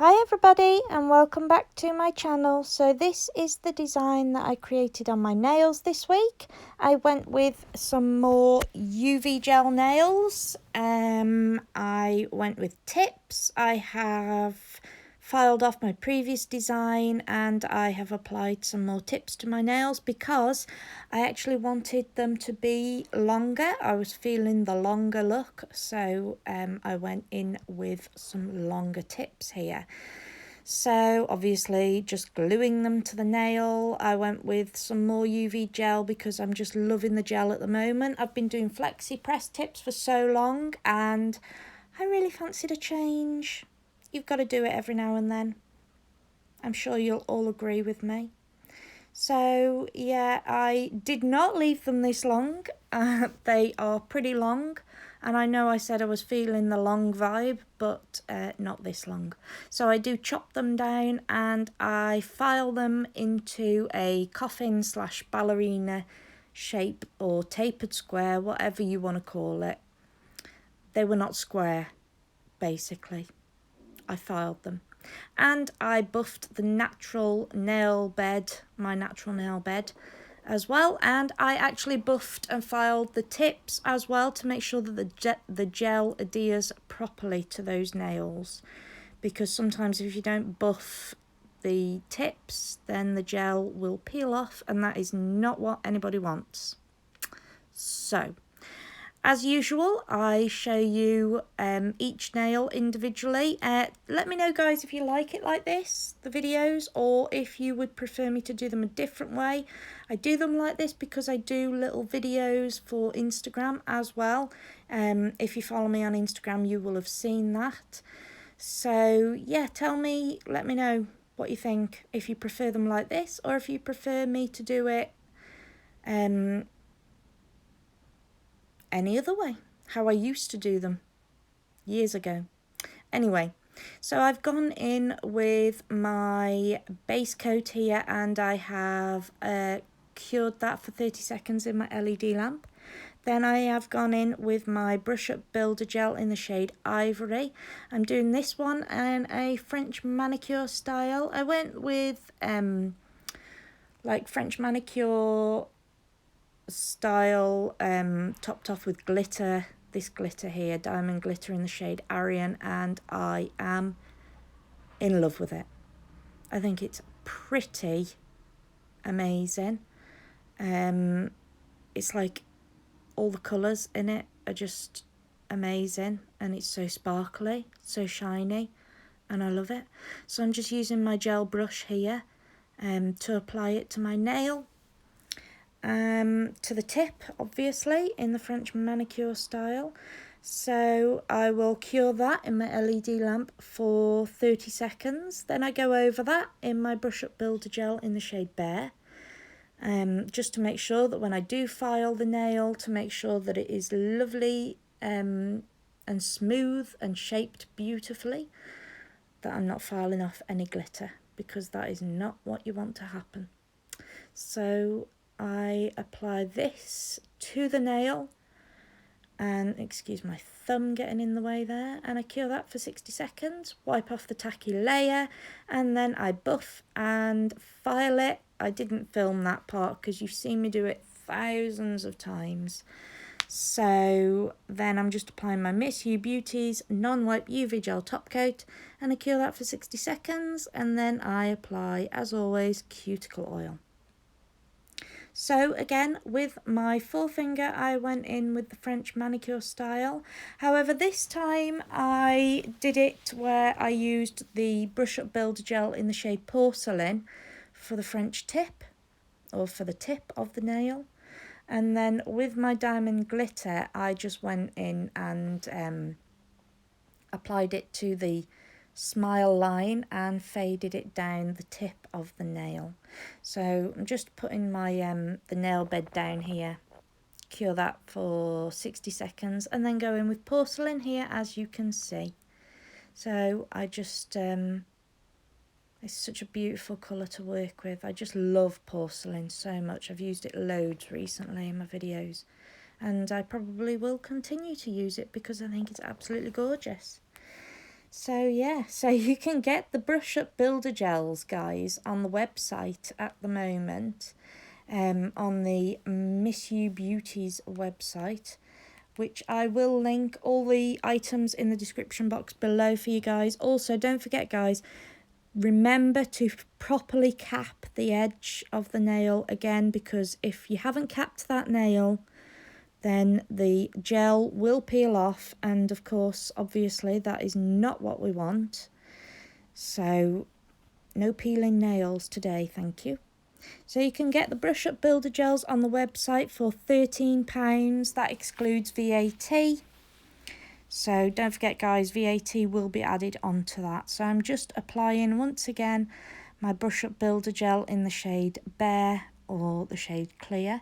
Hi everybody and welcome back to my channel. So this is the design that I created on my nails this week. I went with some more UV gel nails. I went with tips. I have filed off my previous design and I have applied some more tips to my nails because I actually wanted them to be longer. I was feeling the longer look, so I went in with some longer tips here. So obviously just gluing them to the nail. I went with some more UV gel because I'm just loving the gel at the moment. I've been doing flexi press tips for so long and I really fancied a change. You've got to do it every now and then. I'm sure you'll all agree with me. So yeah, I did not leave them this long. They are pretty long. And I know I said I was feeling the long vibe, but not this long. So I do chop them down and I file them into a coffin/ballerina shape or tapered square, whatever you want to call it. They were not square, basically. I filed them. And I buffed the natural nail bed, my natural nail bed as well. And I actually buffed and filed the tips as well to make sure that the gel adheres properly to those nails. Because sometimes if you don't buff the tips, then the gel will peel off and that is not what anybody wants. So as usual, I show you each nail individually. Let me know, guys, if you like it like this, the videos, or if you would prefer me to do them a different way. I do them like this because I do little videos for Instagram as well. If you follow me on Instagram, you will have seen that. So, yeah, let me know what you think, if you prefer them like this or if you prefer me to do it any other way, how I used to do them years ago. Anyway, so I've gone in with my base coat here and I have cured that for 30 seconds in my LED lamp. Then I have gone in with my Brush Up Builder Gel in the shade Ivory. I'm doing this one in a French manicure style. I went with like French manicure style, topped off with glitter. This glitter here, diamond glitter in the shade Aryan, and I am in love with it. I think it's pretty amazing. It's like all the colours in it are just amazing and it's so sparkly, so shiny, and I love it. So I'm just using my gel brush here to apply it to my nail. To the tip, obviously, in the French manicure style. So I will cure that in my LED lamp for 30 seconds. Then I go over that in my Brush Up Builder Gel in the shade Bear. Just to make sure that when I do file the nail, to make sure that it is lovely and smooth and shaped beautifully, that I'm not filing off any glitter, because that is not what you want to happen. So I apply this to the nail, and excuse my thumb getting in the way there, and I cure that for 60 seconds, wipe off the tacky layer, and then I buff and file it. I didn't film that part because you've seen me do it thousands of times. So then I'm just applying my Miss You Beauty's non-wipe UV gel top coat, and I cure that for 60 seconds, and then I apply, as always, cuticle oil. So again, with my forefinger, I went in with the French manicure style. However, this time I did it where I used the Brush Up Builder Gel in the shade Porcelain for the French tip, or for the tip of the nail. And then with my diamond glitter, I just went in and applied it to the smile line and faded it down the tip of the nail. So I'm just putting my the nail bed down here, cure that for 60 seconds, and then go in with porcelain here, as you can see. So I just it's such a beautiful colour to work with. I just love porcelain so much. I've used it loads recently in my videos, and I probably will continue to use it because I think it's absolutely gorgeous. So yeah, so you can get the brush up builder gels, guys, on the website at the moment, on the Miss You Beauties website, which I will link all the items in the description box below for you guys. Also, don't forget, guys, remember to properly cap the edge of the nail again, because if you haven't capped that nail, then the gel will peel off, and of course, obviously, that is not what we want. So no peeling nails today, thank you. So you can get the brush up builder gels on the website for £13. That excludes VAT. So don't forget, guys, VAT will be added onto that. So I'm just applying once again my brush up builder gel in the shade Bare or the shade Clear.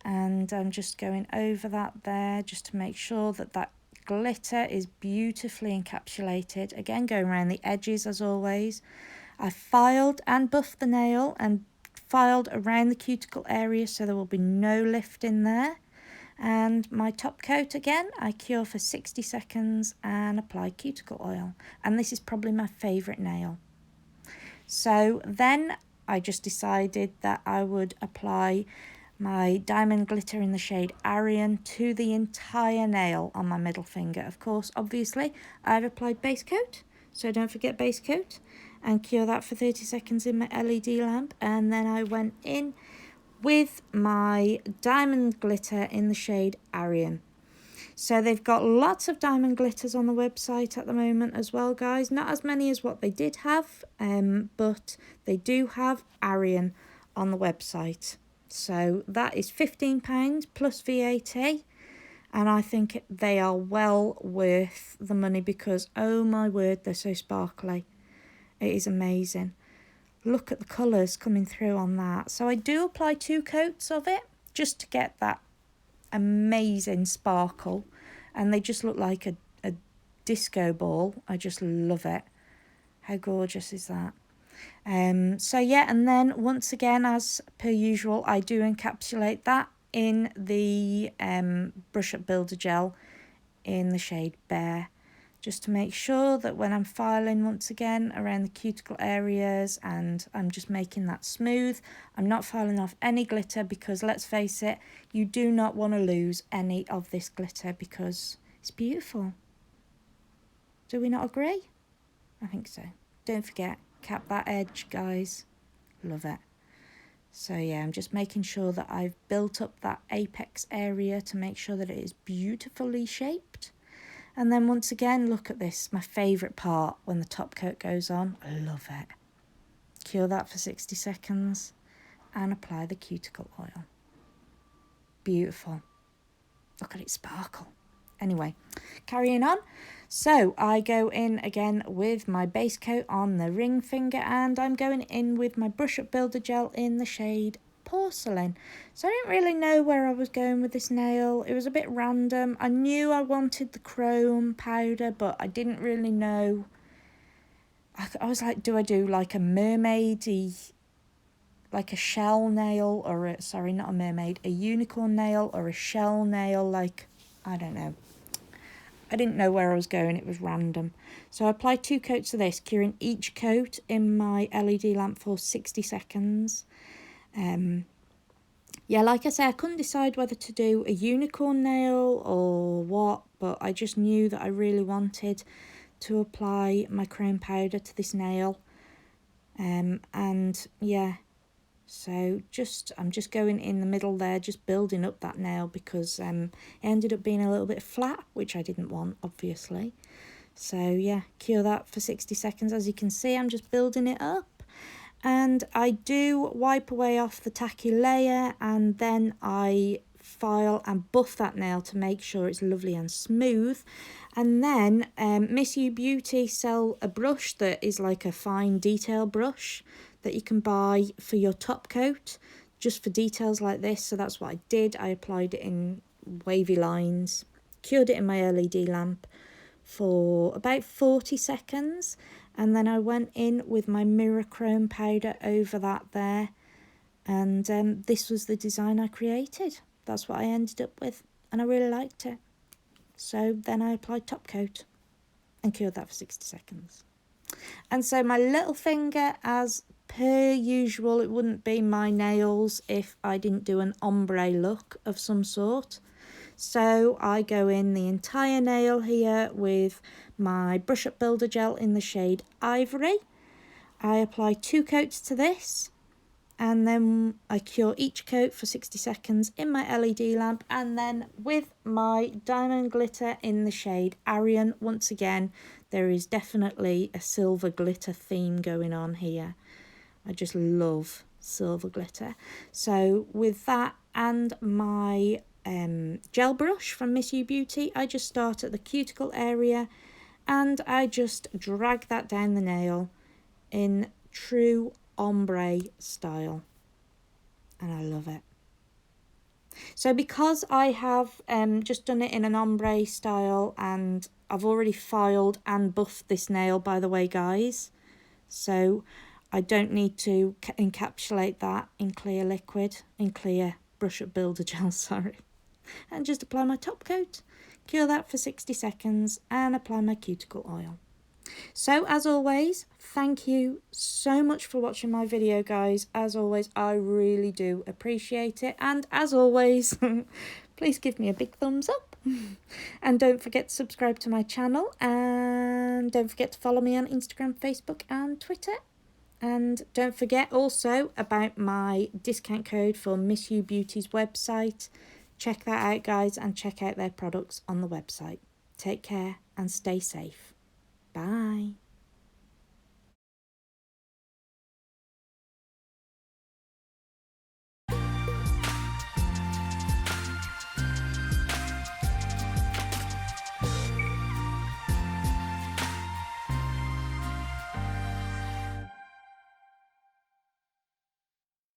And I'm just going over that there just to make sure that that glitter is beautifully encapsulated. Again, going around the edges as always. I filed and buffed the nail and filed around the cuticle area so there will be no lift in there. And my top coat again, I cure for 60 seconds and apply cuticle oil. And this is probably my favourite nail. So then I just decided that I would apply my diamond glitter in the shade Aryan to the entire nail on my middle finger. Of course, obviously, I've applied base coat, so don't forget base coat, and cure that for 30 seconds in my LED lamp. And then I went in with my diamond glitter in the shade Aryan. So they've got lots of diamond glitters on the website at the moment as well, guys. Not as many as what they did have, but they do have Aryan on the website. So that is £15 plus VAT, and I think they are well worth the money because, oh my word, they're so sparkly. It is amazing. Look at the colours coming through on that. So I do apply 2 coats of it just to get that amazing sparkle, and they just look like a disco ball. I just love it. How gorgeous is that? So yeah, and then once again, as per usual, I do encapsulate that in the brush up builder gel in the shade Bare, just to make sure that when I'm filing once again around the cuticle areas and I'm just making that smooth, I'm not filing off any glitter, because let's face it, you do not want to lose any of this glitter because it's beautiful. Do we not agree? I think so. Don't forget, cap that edge, guys. Love it. So yeah, I'm just making sure that I've built up that apex area to make sure that it is beautifully shaped. And then once again, look at this, my favourite part when the top coat goes on. I love it. Cure that for 60 seconds and apply the cuticle oil. Beautiful. Look at it sparkle. Anyway, carrying on. So I go in again with my base coat on the ring finger, and I'm going in with my brush up builder gel in the shade Porcelain. So I didn't really know where I was going with this nail. It was a bit random. I knew I wanted the chrome powder, but I didn't really know. I was like, do I do like a mermaidy, like a shell nail, or a, sorry, not a mermaid, a unicorn nail or a shell nail? Like, I don't know. I didn't know where I was going. It was random. So I applied 2 coats of this, curing each coat in my LED lamp for 60 seconds. Yeah, like I say, I couldn't decide whether to do a unicorn nail or what, but I just knew that I really wanted to apply my chrome powder to this nail. And yeah, so I'm just going in the middle there, just building up that nail, because it ended up being a little bit flat, which I didn't want, obviously. So yeah, cure that for 60 seconds. As you can see, I'm just building it up. And I do wipe away off the tacky layer, and then I file and buff that nail to make sure it's lovely and smooth. And then Miss You Beauty sell a brush that is like a fine detail brush that you can buy for your top coat, just for details like this. So that's what I did. I applied it in wavy lines, cured it in my LED lamp for about 40 seconds, and then I went in with my mirror chrome powder over that there, and this was the design I created. That's what I ended up with, and I really liked it. So then I applied top coat. and cured that for 60 seconds. And so my little finger, as per usual, it wouldn't be my nails if I didn't do an ombre look of some sort. So I go in the entire nail here with my Brush Up Builder Gel in the shade Ivory. I apply 2 coats to this, and then I cure each coat for 60 seconds in my LED lamp, and then with my diamond glitter in the shade Arian. Once again, there is definitely a silver glitter theme going on here. I just love silver glitter. So with that and my gel brush from Miss You Beauty, I just start at the cuticle area and I just drag that down the nail in true ombre style, and I love it. So because I have just done it in an ombre style, and I've already filed and buffed this nail, by the way, guys, so I don't need to encapsulate that in clear liquid, in clear Brush Up Builder Gel, sorry, and just apply my top coat, cure that for 60 seconds and apply my cuticle oil. So as always, thank you so much for watching my video, guys. As always, I really do appreciate it. And as always, please give me a big thumbs up. And don't forget to subscribe to my channel. And don't forget to follow me on Instagram, Facebook and Twitter. And don't forget also about my discount code for Miss You Beauty's website. Check that out, guys, and check out their products on the website. Take care and stay safe. Bye.